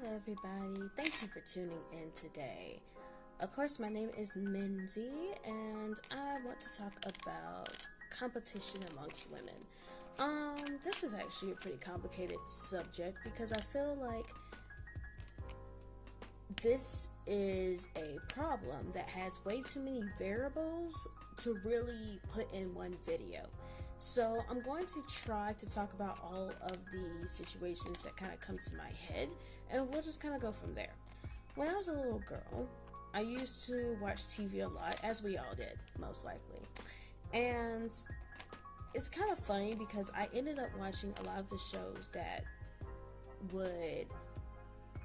Hello everybody, thank you for tuning in today. Of course, my name is Minzy and I want to talk about competition amongst women. This is actually a pretty complicated subject because I feel like this is a problem that has way too many variables to really put in one video. So I'm going to try to talk about all of the situations that kind of come to my head, and we'll just kind of go from there. When I was a little girl, I used to watch TV a lot, as we all did, most likely. And it's kind of funny because I ended up watching a lot of the shows that would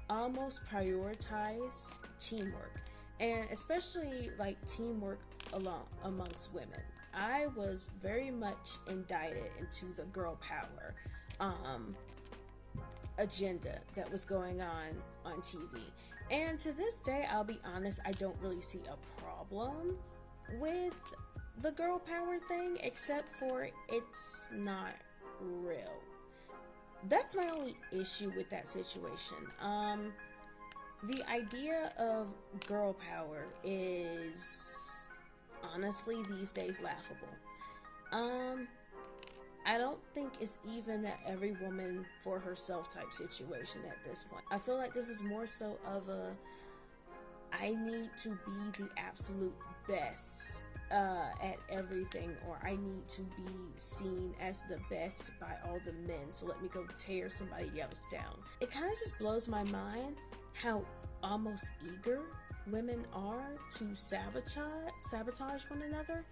almost prioritize teamwork, and especially like teamwork amongst women. I was very much indicted into the girl power agenda that was going on TV. And to this day, I'll be honest, I don't really see a problem with the girl power thing, except for it's not real. That's my only issue with that situation. The idea of girl power is honestly these days laughable. I don't think it's even that every woman for herself type situation at this point. I feel like this is more so of a I need to be the absolute best at everything, or I need to be seen as the best by all the men, so let me go tear somebody else down. It kind of just blows my mind how almost eager women are to sabotage one another.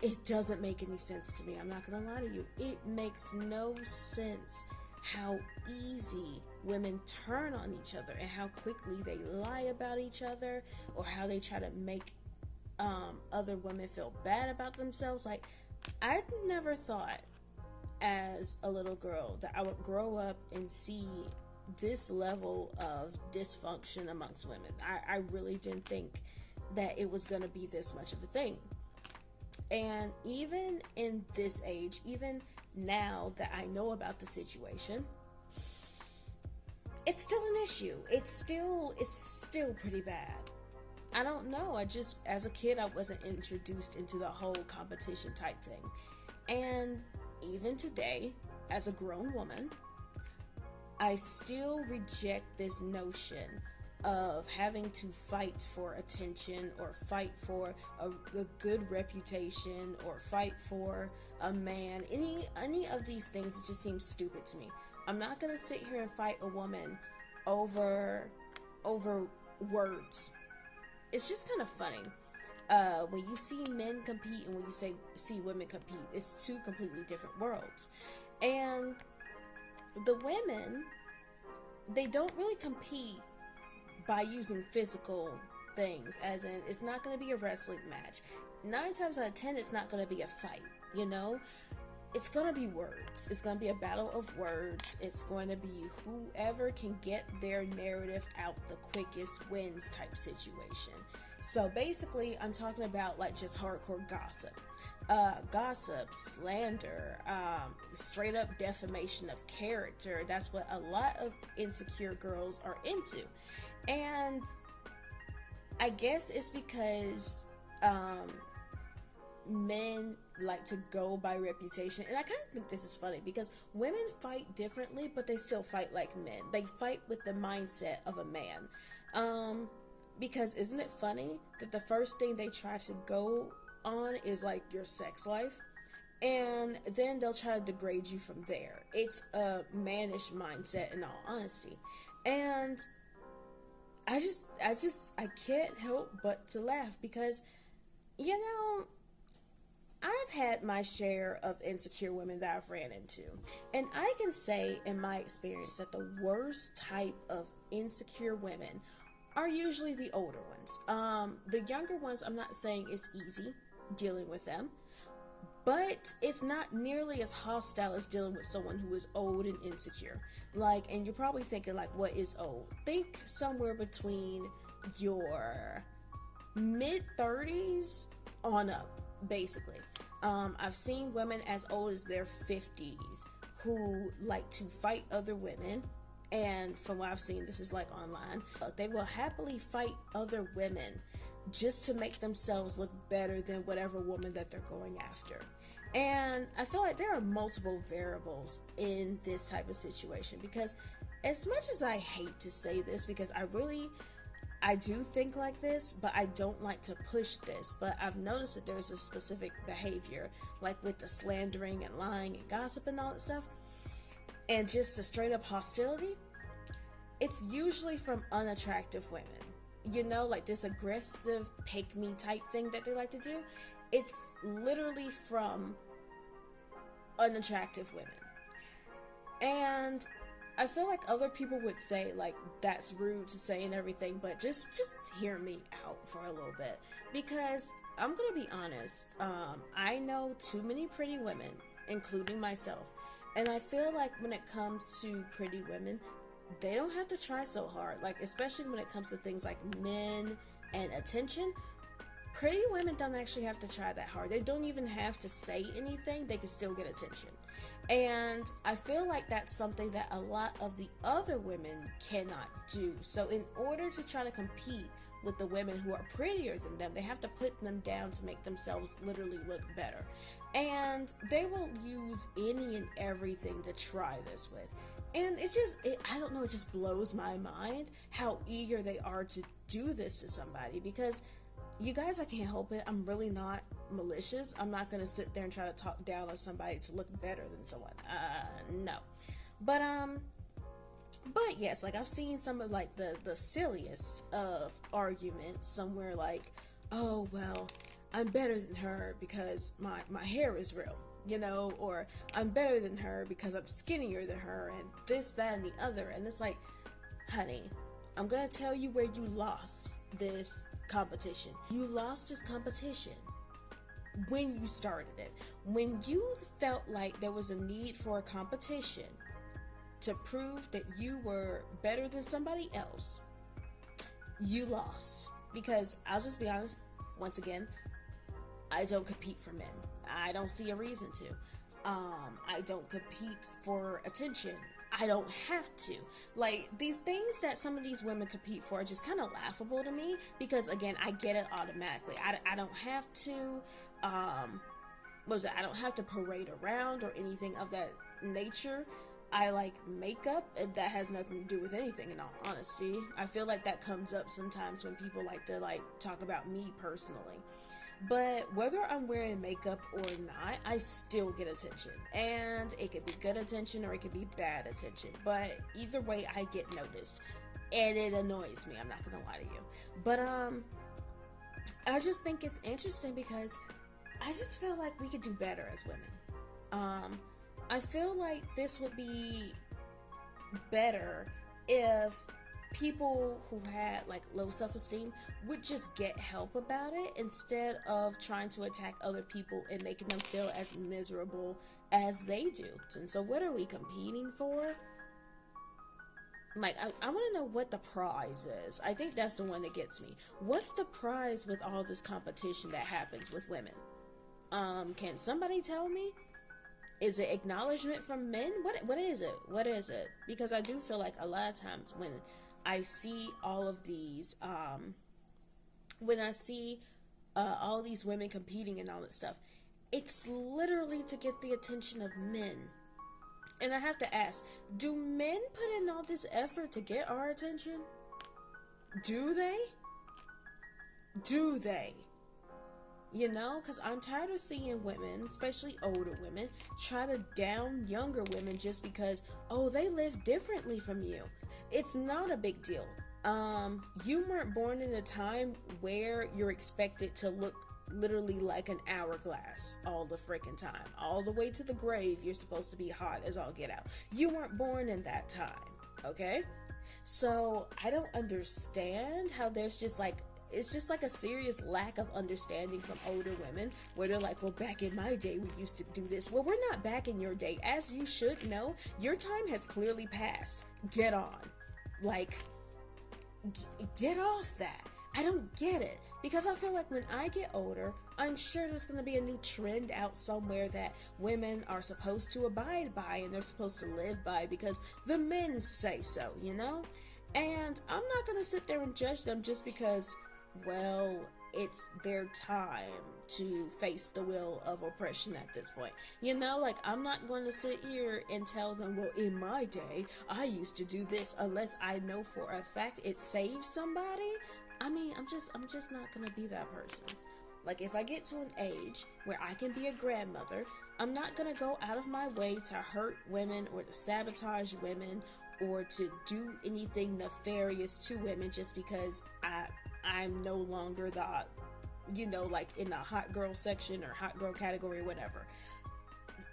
It doesn't make any sense to me. I'm not gonna lie to you. It makes no sense how easy women turn on each other and how quickly they lie about each other, or how they try to make other women feel bad about themselves. Like, I never thought as a little girl that I would grow up and see this level of dysfunction amongst women. I really didn't think that it was going to be this much of a thing. And even in this age, even now that I know about the situation, it's still an issue. It's still pretty bad. I don't know. As a kid, I wasn't introduced into the whole competition type thing. And even today, as a grown woman, I still reject this notion of having to fight for attention, or fight for a good reputation, or fight for a man. Any of these things, it just seems stupid to me. I'm not gonna sit here and fight a woman over words. It's just kind of funny. When you see men compete and when you see women compete, it's two completely different worlds. And the women, they don't really compete by using physical things, as in, it's not going to be a wrestling match. 9 times out of 10, it's not going to be a fight, you know? It's going to be words. It's going to be a battle of words. It's going to be whoever can get their narrative out the quickest wins type situation. So basically, I'm talking about like just hardcore gossip. Gossip, slander, straight up defamation of character. That's what a lot of insecure girls are into. And I guess it's because men like to go by reputation. And I kind of think this is funny because women fight differently, but they still fight like men. They fight with the mindset of a man. Because isn't it funny that the first thing they try to go on is like your sex life, and then they'll try to degrade you from there. It's a mannish mindset, in all honesty. And I can't help but to laugh because, you know, I've had my share of insecure women that I've ran into, and I can say in my experience that the worst type of insecure women are usually the older ones. The younger ones, I'm not saying it's easy dealing with them, but it's not nearly as hostile as dealing with someone who is old and insecure. Like, and you're probably thinking, like, what is old? Think somewhere between your mid-30s on up, basically. I've seen women as old as their 50s who like to fight other women and from what I've seen, this is like online, they will happily fight other women just to make themselves look better than whatever woman that they're going after. And I feel like there are multiple variables in this type of situation, because as much as I hate to say this, because I do think like this, but I don't like to push this, but I've noticed that there's a specific behavior, like with the slandering and lying and gossip and all that stuff, and just a straight up hostility. It's usually from unattractive women. You know, like this aggressive pick me type thing that they like to do. It's literally from unattractive women. And I feel like other people would say like that's rude to say and everything, but just hear me out for a little bit, because I'm gonna be honest. I know too many pretty women, including myself, and I feel like when it comes to pretty women, they don't have to try so hard. Like, especially when it comes to things like men and attention, pretty women don't actually have to try that hard. They don't even have to say anything. They can still get attention. And I feel like that's something that a lot of the other women cannot do. So in order to try to compete with the women who are prettier than them, they have to put them down to make themselves literally look better. And they will use any and everything to try this with. And I don't know, it just blows my mind how eager they are to do this to somebody. Because, you guys, I can't help it. I'm really not malicious. I'm not going to sit there and try to talk down on somebody to look better than someone. No. But yes, like, I've seen some of, like, the silliest of arguments somewhere like, oh, well, I'm better than her because my hair is real. You know, or I'm better than her because I'm skinnier than her, and this, that, and the other. And it's like, honey, I'm gonna tell you where you lost this competition. You lost this competition when you started it. When you felt like there was a need for a competition to prove that you were better than somebody else, you lost. Because I'll just be honest, once again, I don't compete for men. I don't see a reason to. I don't compete for attention. I don't have to. Like, these things that some of these women compete for are just kind of laughable to me, because again, I get it automatically. I don't have to, I don't have to parade around or anything of that nature. I like makeup, and that has nothing to do with anything, in all honesty. I feel like that comes up sometimes when people like to like talk about me personally. But whether I'm wearing makeup or not, I still get attention. And it could be good attention or it could be bad attention. But either way, I get noticed. And it annoys me, I'm not gonna lie to you. But I just think it's interesting because I just feel like we could do better as women. I feel like this would be better if people who had like low self-esteem would just get help about it, instead of trying to attack other people and making them feel as miserable as they do. And so what are we competing for? Like, I want to know what the prize is. I think that's the one that gets me. What's the prize with all this competition that happens with women? Can somebody tell me? Is it acknowledgement from men? What is it? What is it? Because I do feel like a lot of times when I see all of these, when I see all these women competing and all that stuff, it's literally to get the attention of men. And I have to ask, do men put in all this effort to get our attention? Do they? Do they? You know, because I'm tired of seeing women, especially older women, try to down younger women just because, oh, they live differently from you. It's not a big deal. You weren't born in a time where you're expected to look literally like an hourglass all the freaking time. All the way to the grave, you're supposed to be hot as all get out. You weren't born in that time, okay? So I don't understand how there's just like, it's just like a serious lack of understanding from older women where they're like, well, back in my day, we used to do this. Well, we're not back in your day. As you should know, your time has clearly passed. Get on. Like, get off that. I don't get it, because I feel like when I get older, I'm sure there's going to be a new trend out somewhere that women are supposed to abide by and they're supposed to live by because the men say so, you know? And I'm not going to sit there and judge them just because, well, it's their time to face the will of oppression at this point. You know, like, I'm not going to sit here and tell them, well, in my day, I used to do this, unless I know for a fact it saves somebody. I mean, I'm just not gonna be that person. Like, if I get to an age where I can be a grandmother, I'm not gonna go out of my way to hurt women or to sabotage women or to do anything nefarious to women just because I'm no longer the, you know, like in the hot girl section or hot girl category or whatever.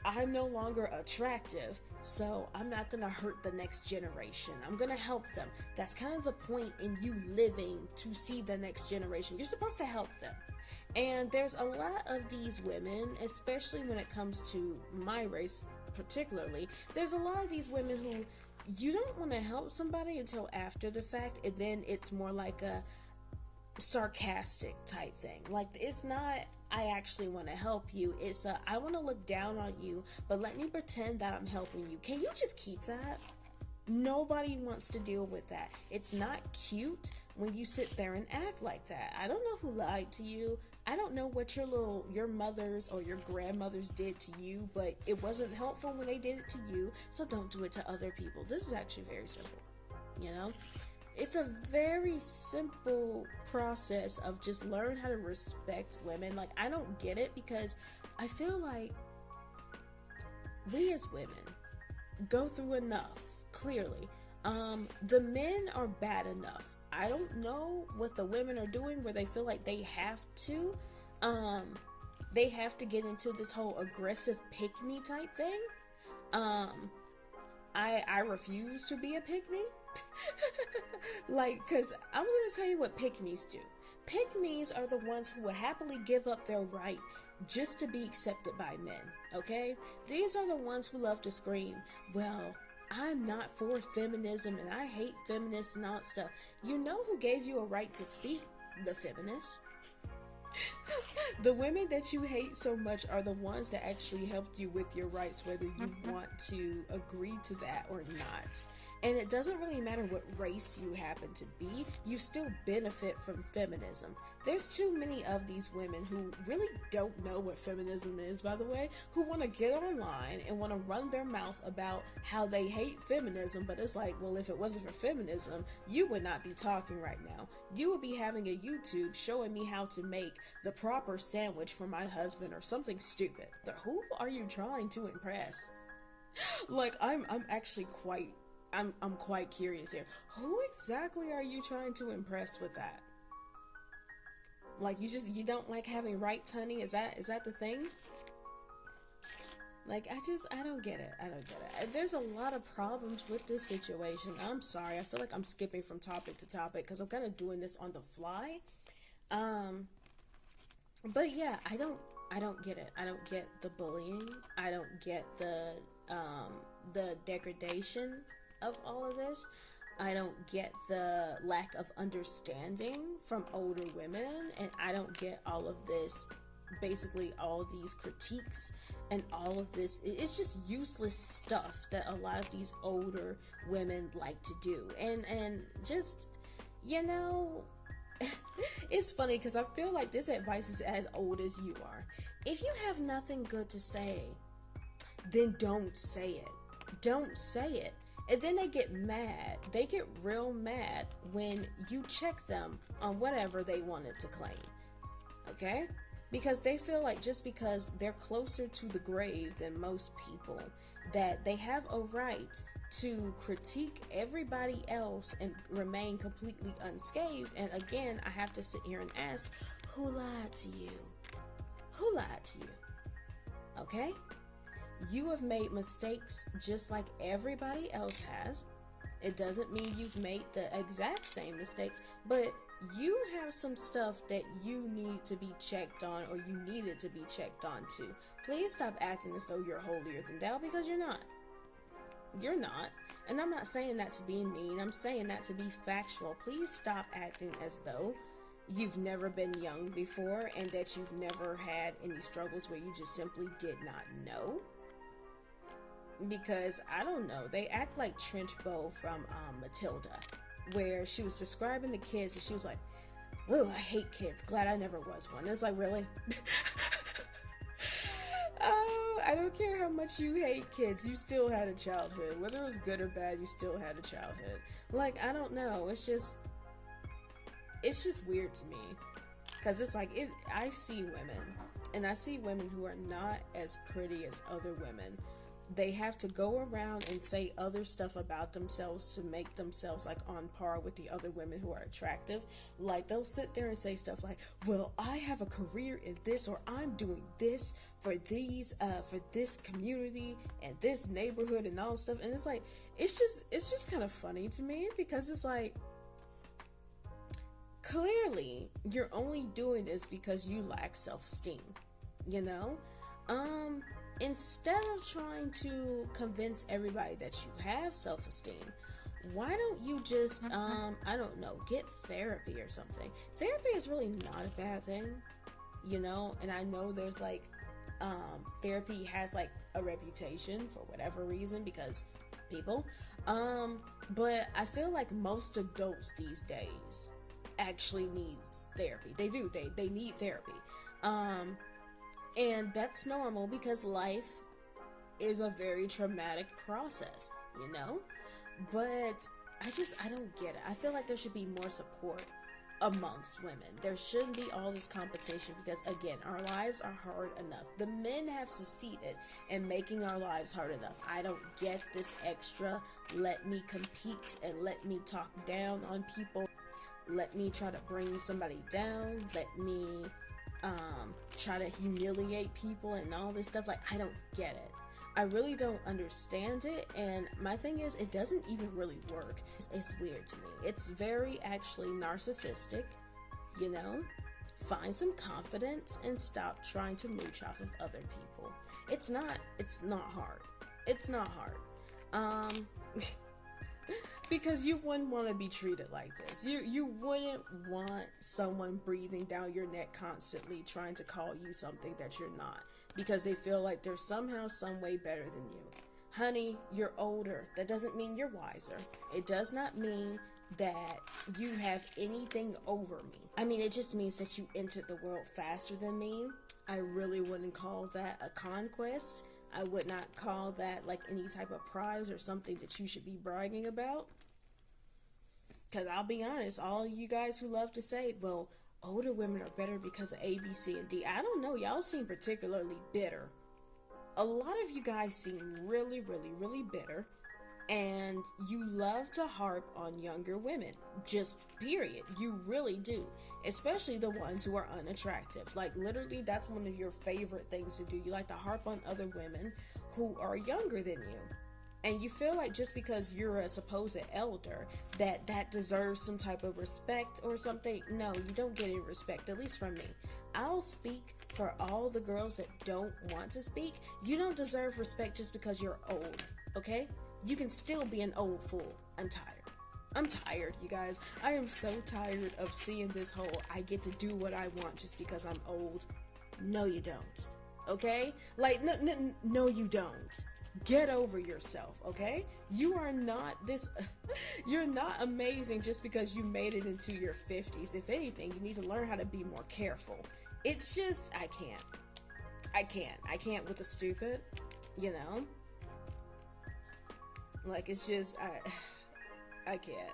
I'm no longer attractive, so I'm not gonna hurt the next generation. I'm gonna help them. That's kind of the point in you living, to see the next generation. You're supposed to help them. And there's a lot of these women, especially when it comes to my race particularly, there's a lot of these women who you don't want to help somebody until after the fact, and then it's more like a sarcastic type thing. Like, it's not, I actually want to help you. It's a, I want to look down on you, but let me pretend that I'm helping you. Can you just keep that? Nobody wants to deal with that. It's not cute when you sit there and act like that. I don't know who lied to you. I don't know what your mothers or your grandmothers did to you, but it wasn't helpful when they did it to you, so don't do it to other people. This is actually very simple, you know? It's a very simple process of just learn how to respect women. Like, I don't get it because I feel like we as women go through enough, clearly. The men are bad enough. I don't know what the women are doing where they feel like they have to get into this whole aggressive pick-me type thing. I refuse to be a pick-me. Like, because I'm going to tell you what pick-me's do. Pick-me's are the ones who will happily give up their right just to be accepted by men, okay? These are the ones who love to scream, well, I'm not for feminism and I hate feminists and all that stuff. You know who gave you a right to speak? The feminists. The women that you hate so much are the ones that actually helped you with your rights, whether you want to agree to that or not. And it doesn't really matter what race you happen to be, you still benefit from feminism. There's too many of these women who really don't know what feminism is, by the way, who want to get online and want to run their mouth about how they hate feminism, but it's like, well, if it wasn't for feminism, you would not be talking right now. You would be having a YouTube showing me how to make the proper sandwich for my husband or something stupid. Who are you trying to impress? Like, I'm actually I'm quite curious here. Who exactly are you trying to impress with that? Like, you don't like having rights, honey? Is that the thing? Like, I don't get it. I don't get it. There's a lot of problems with this situation. I'm sorry. I feel like I'm skipping from topic to topic because I'm kind of doing this on the fly. But yeah, I don't get it. I don't get the bullying. I don't get the degradation of all of this. I don't get the lack of understanding from older women, and I don't get all of this, basically all these critiques and all of this. It's just useless stuff that a lot of these older women like to do, and just, you know, it's funny because I feel like this advice is as old as you are. If you have nothing good to say, then don't say it. Don't say it. And then they get mad. They get real mad when you check them on whatever they wanted to claim. Okay? Because they feel like just because they're closer to the grave than most people, that they have a right to critique everybody else and remain completely unscathed. And again, I have to sit here and ask, who lied to you? Who lied to you? Okay? You have made mistakes just like everybody else has. It doesn't mean you've made the exact same mistakes, but you have some stuff that you need to be checked on, or you needed to be checked on too. Please stop acting as though you're holier than thou, because you're not. You're not. And I'm not saying that to be mean. I'm saying that to be factual. Please stop acting as though you've never been young before and that you've never had any struggles where you just simply did not know. Because I don't know, they act like Trenchbow from Matilda, where she was describing the kids and she was like, "Oh, I hate kids. Glad I never was one." It's like, really? Oh, I don't care how much you hate kids. You still had a childhood. Whether it was good or bad, you still had a childhood. Like, I don't know. It's just weird to me. Because it's like, I see women, and I see women who are not as pretty as other women. They have to go around and say other stuff about themselves to make themselves like on par with the other women who are attractive. Like, they'll sit there and say stuff like, "Well, I have a career in this," or "I'm doing this for this community and this neighborhood," and all stuff. And it's like, it's just kind of funny to me, because it's like, clearly you're only doing this because you lack self-esteem, you know? Instead of trying to convince everybody that you have self-esteem, why don't you just, I don't know, get therapy or something? Therapy is really not a bad thing, you know? And I know there's like, therapy has like a reputation for whatever reason, because people, but I feel like most adults these days actually needs therapy. They do, they need therapy. And that's normal, because life is a very traumatic process, you know? But I don't get it. I feel like there should be more support amongst women. There shouldn't be all this competition, because again, our lives are hard enough. The men have succeeded in making our lives hard enough. I don't get this extra, let me compete and let me talk down on people. Let me try to bring somebody down. Let me try to humiliate people and all this stuff. Like, I don't get it. I really don't understand it. And my thing is, it doesn't even really work. It's weird to me. It's very actually narcissistic, you know? Find some confidence and stop trying to mooch off of other people. It's not hard. It's not hard. Because you wouldn't want to be treated like this. You wouldn't want someone breathing down your neck constantly trying to call you something that you're not, because they feel like they're somehow, some way better than you. Honey, you're older. That doesn't mean you're wiser. It does not mean that you have anything over me. I mean, it just means that you entered the world faster than me. I really wouldn't call that a conquest. I would not call that like any type of prize or something that you should be bragging about. Because I'll be honest, all you guys who love to say, well, older women are better because of A, B, C, and D. I don't know. Y'all seem particularly bitter. A lot of you guys seem really, really, really bitter. And you love to harp on younger women. Just period. You really do. Especially the ones who are unattractive. Like, literally, that's one of your favorite things to do. You like to harp on other women who are younger than you. And you feel like just because you're a supposed elder, that deserves some type of respect or something. No, you don't get any respect, at least from me. I'll speak for all the girls that don't want to speak. You don't deserve respect just because you're old, okay? You can still be an old fool. I'm tired, you guys. I am so tired of seeing this whole I get to do what I want just because I'm old. No, you don't, okay? Like, no, you don't. Get over yourself, okay? You are not this, you're not amazing just because you made it into your 50s. If anything, you need to learn how to be more careful. It's just, I can't with the stupid, you know? Like, it's just, I can't.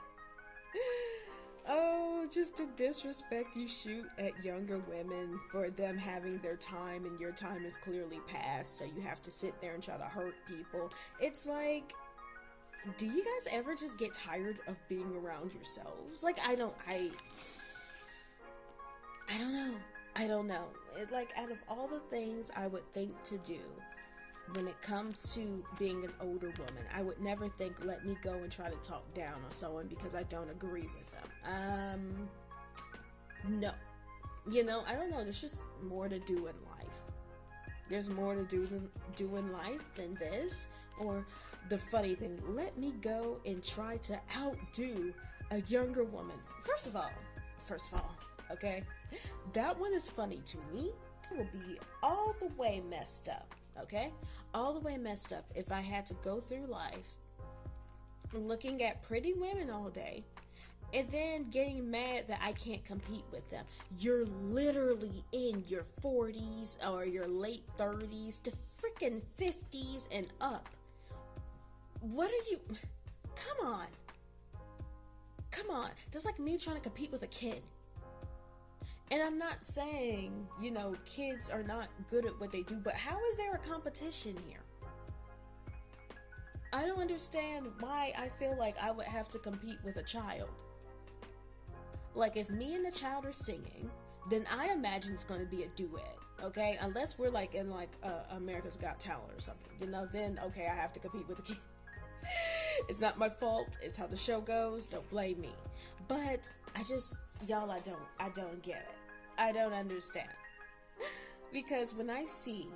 Oh, just the disrespect you shoot at younger women for them having their time, and your time is clearly past, so you have to sit there and try to hurt people. It's like, do you guys ever just get tired of being around yourselves? Like, I don't know. It, like, out of all the things I would think to do when it comes to being an older woman, I would never think, let me go and try to talk down on someone because I don't agree with them. No. You know, I don't know, there's just more to do in life. There's more to do in life than this. Or the funny thing, let me go and try to outdo a younger woman. First of all, Okay? That one is funny to me. It will be all the way messed up. Okay? All the way messed up if I had to go through life looking at pretty women all day and then getting mad that I can't compete with them. You're literally in your 40s or your late 30s to freaking 50s and up. What are you? Come on. Come on. That's like me trying to compete with a kid. And I'm not saying, kids are not good at what they do, but how is there a competition here? I don't understand why I feel like I would have to compete with a child. Like, if me and the child are singing, then I imagine it's going to be a duet, okay? Unless we're like in America's Got Talent or something, then okay, I have to compete with a kid. It's not my fault. It's how the show goes. Don't blame me. But I don't get it. I don't understand. Because when I see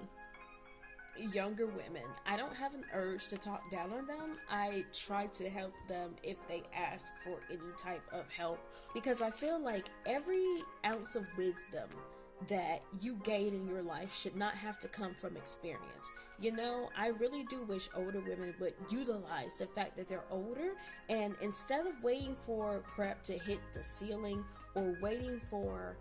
younger women, I don't have an urge to talk down on them. I try to help them if they ask for any type of help, because I feel like every ounce of wisdom that you gain in your life should not have to come from experience. I really do wish older women would utilize the fact that they're older, and instead of waiting for crap to hit the ceiling or waiting for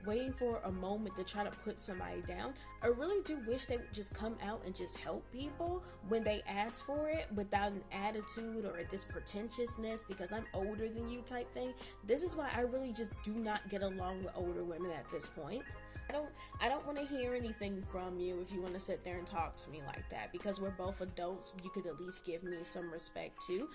waiting for a moment to try to put somebody down, I really do wish they would just come out and just help people when they ask for it, without an attitude or this pretentiousness because I'm older than you type thing. This is why I really just do not get along with older women at this point. I don't want to hear anything from you if you want to sit there and talk to me like that, because we're both adults. You could at least give me some respect too.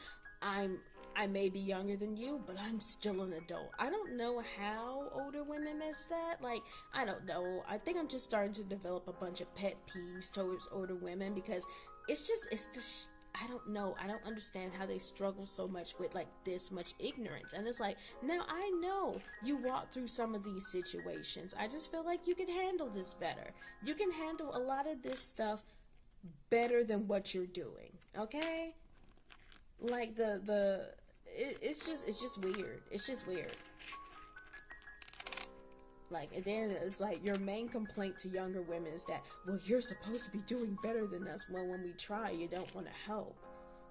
I may be younger than you, but I'm still an adult. I don't know how older women miss that. Like, I don't know. I think I'm just starting to develop a bunch of pet peeves towards older women, because I don't know. I don't understand how they struggle so much with like this much ignorance. And it's like, now I know you walk through some of these situations. I just feel like you can handle this better. You can handle a lot of this stuff better than what you're doing. Okay? Like it's just weird. It's just weird. Like, and then it's like your main complaint to younger women is that, well, you're supposed to be doing better than us. Well, when we try, you don't want to help.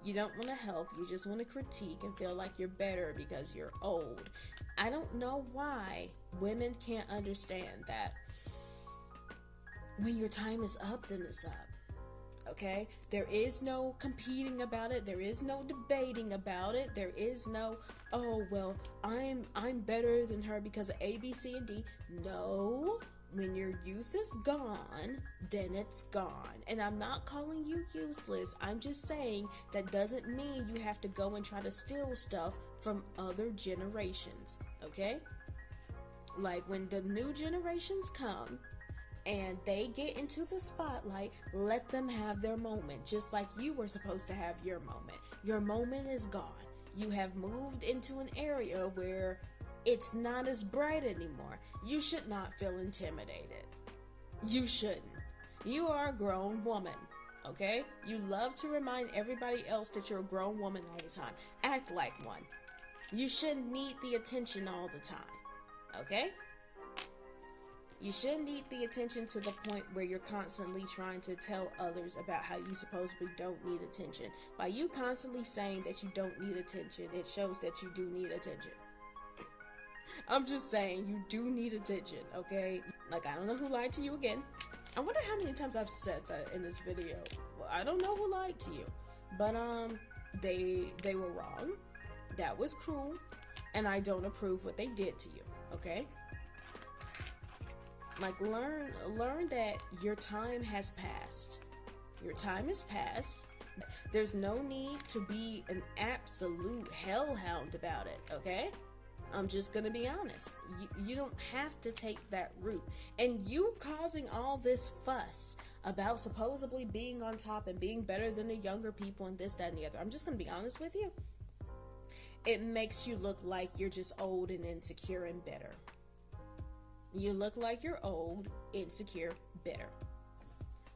You don't want to help. You just want to critique and feel like you're better because you're old. I don't know why women can't understand that when your time is up, then it's up. Okay? There is no competing about it. There is no debating about it. There is no, oh, well, I'm better than her because of A, B, C, and D. No. When your youth is gone, then it's gone. And I'm not calling you useless. I'm just saying that doesn't mean you have to go and try to steal stuff from other generations. Okay? Like, when the new generations come and they get into the spotlight, let them have their moment, just like you were supposed to have your moment. Your moment is gone. You have moved into an area where it's not as bright anymore. You should not feel intimidated. You shouldn't. You are a grown woman, okay? You love to remind everybody else that you're a grown woman all the time. Act like one. You shouldn't need the attention all the time, okay? You shouldn't need the attention to the point where you're constantly trying to tell others about how you supposedly don't need attention. By you constantly saying that you don't need attention, it shows that you do need attention. I'm just saying, you do need attention, okay? Like, I don't know who lied to you again. I wonder how many times I've said that in this video. Well, I don't know who lied to you. But, they were wrong. That was cruel. And I don't approve what they did to you, okay? Like, learn that your time has passed. Your time is past. There's no need to be an absolute hellhound about it, okay? I'm just gonna be honest. You don't have to take that route. And you causing all this fuss about supposedly being on top and being better than the younger people and this, that, and the other. I'm just gonna be honest with you. It makes you look like you're just old and insecure and bitter. You look like you're old, insecure, bitter.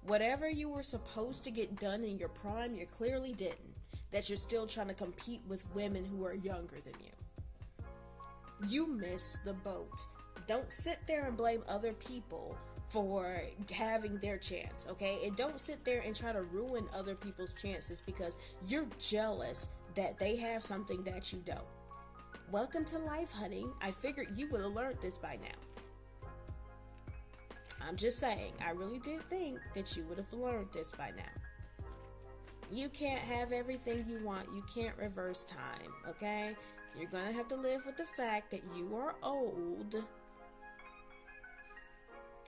Whatever you were supposed to get done in your prime, you clearly didn't. That you're still trying to compete with women who are younger than you. You missed the boat. Don't sit there and blame other people for having their chance, okay? And don't sit there and try to ruin other people's chances because you're jealous that they have something that you don't. Welcome to life, honey. I figured you would have learned this by now. I'm just saying, I really did think that you would have learned this by now. You can't have everything you want. You can't reverse time, okay? You're gonna have to live with the fact that you are old,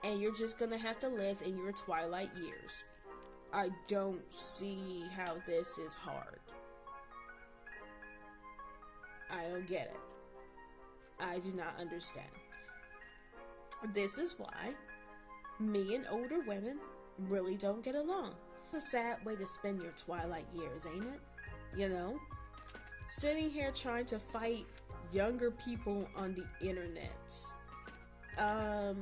and you're just gonna have to live in your twilight years. I don't see how this is hard. I don't get it. I do not understand. This is why me and older women really don't get along. It's a sad way to spend your twilight years, ain't it? You know? Sitting here trying to fight younger people on the internet. How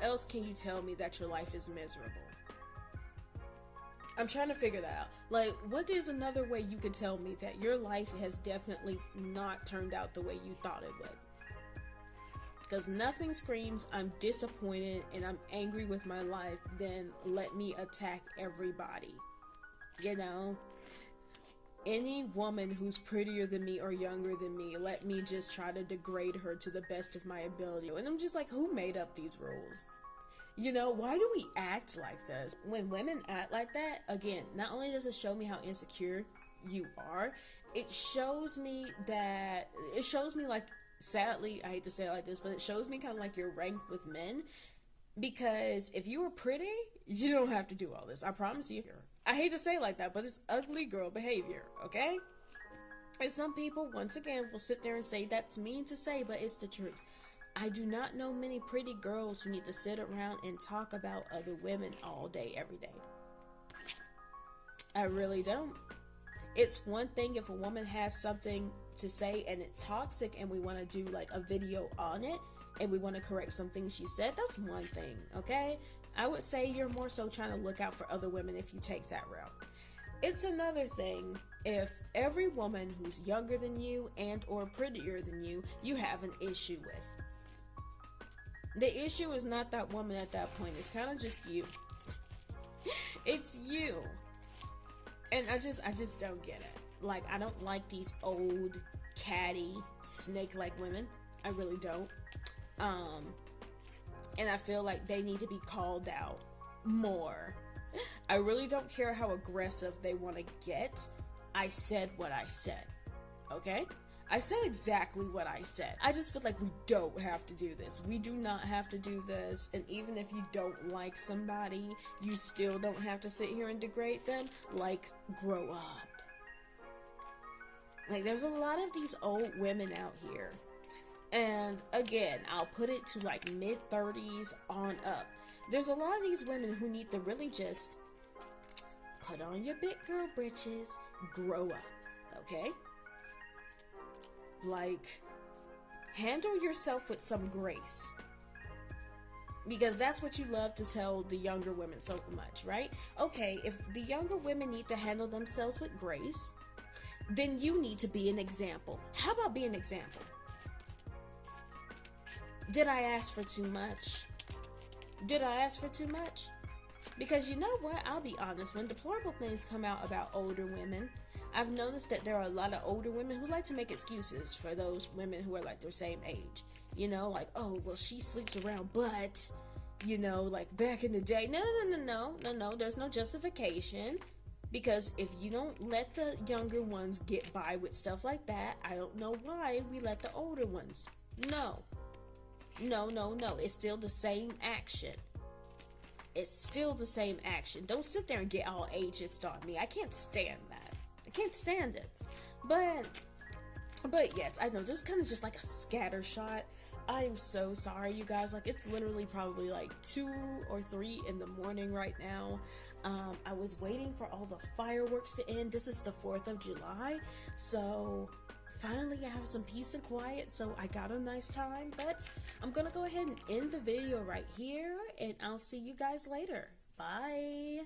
else can you tell me that your life is miserable? I'm trying to figure that out. Like, what is another way you could tell me that your life has definitely not turned out the way you thought it would? Because nothing screams I'm disappointed and I'm angry with my life than let me attack everybody. You know? Any woman who's prettier than me or younger than me, let me just try to degrade her to the best of my ability. And I'm just like, who made up these rules? You know, why do we act like this? When women act like that, again, not only does it show me how insecure you are, it shows me like, sadly, I hate to say it like this, but it shows me kind of like you're ranked with men. Because if you were pretty, you don't have to do all this. I promise you. I hate to say it like that, but it's ugly girl behavior, okay? And some people, once again, will sit there and say that's mean to say, but it's the truth. I do not know many pretty girls who need to sit around and talk about other women all day, every day. I really don't. It's one thing if a woman has something to say and it's toxic and we want to do like a video on it and we want to correct some things she said. That's one thing, okay? I would say you're more so trying to look out for other women if you take that route. It's another thing if every woman who's younger than you and or prettier than you have an issue with. The issue is not that woman at that point. It's kind of just you. It's you. And I just don't get it. Like, I don't like these old, catty, snake-like women. I really don't. And I feel like they need to be called out more. I really don't care how aggressive they want to get. I said what I said. Okay? I said exactly what I said. I just feel like we don't have to do this. We do not have to do this. And even if you don't like somebody, you still don't have to sit here and degrade them. Like, grow up. Like, there's a lot of these old women out here. And again, I'll put it to like mid-30s on up. There's a lot of these women who need to really just put on your big girl britches, grow up, okay? Like, handle yourself with some grace. Because that's what you love to tell the younger women so much, right? Okay, if the younger women need to handle themselves with grace, then you need to be an example. How about be an example? Did I ask for too much? Did I ask for too much? Because you know what? I'll be honest. When deplorable things come out about older women, I've noticed that there are a lot of older women who like to make excuses for those women who are like their same age. You know, like, oh, well, she sleeps around, but, you know, like back in the day. No. There's no justification. Because if you don't let the younger ones get by with stuff like that, I don't know why we let the older ones. No. It's still the same action. It's still the same action. Don't sit there and get all ageist on me. I can't stand that. I can't stand it. But yes, I know. There's kind of just like a scatter shot. I am so sorry, you guys. Like, it's literally probably like 2 or 3 in the morning right now. I was waiting for all the fireworks to end. This is the 4th of July. So finally I have some peace and quiet, so I got a nice time. But I'm gonna go ahead and end the video right here, and I'll see you guys later. Bye.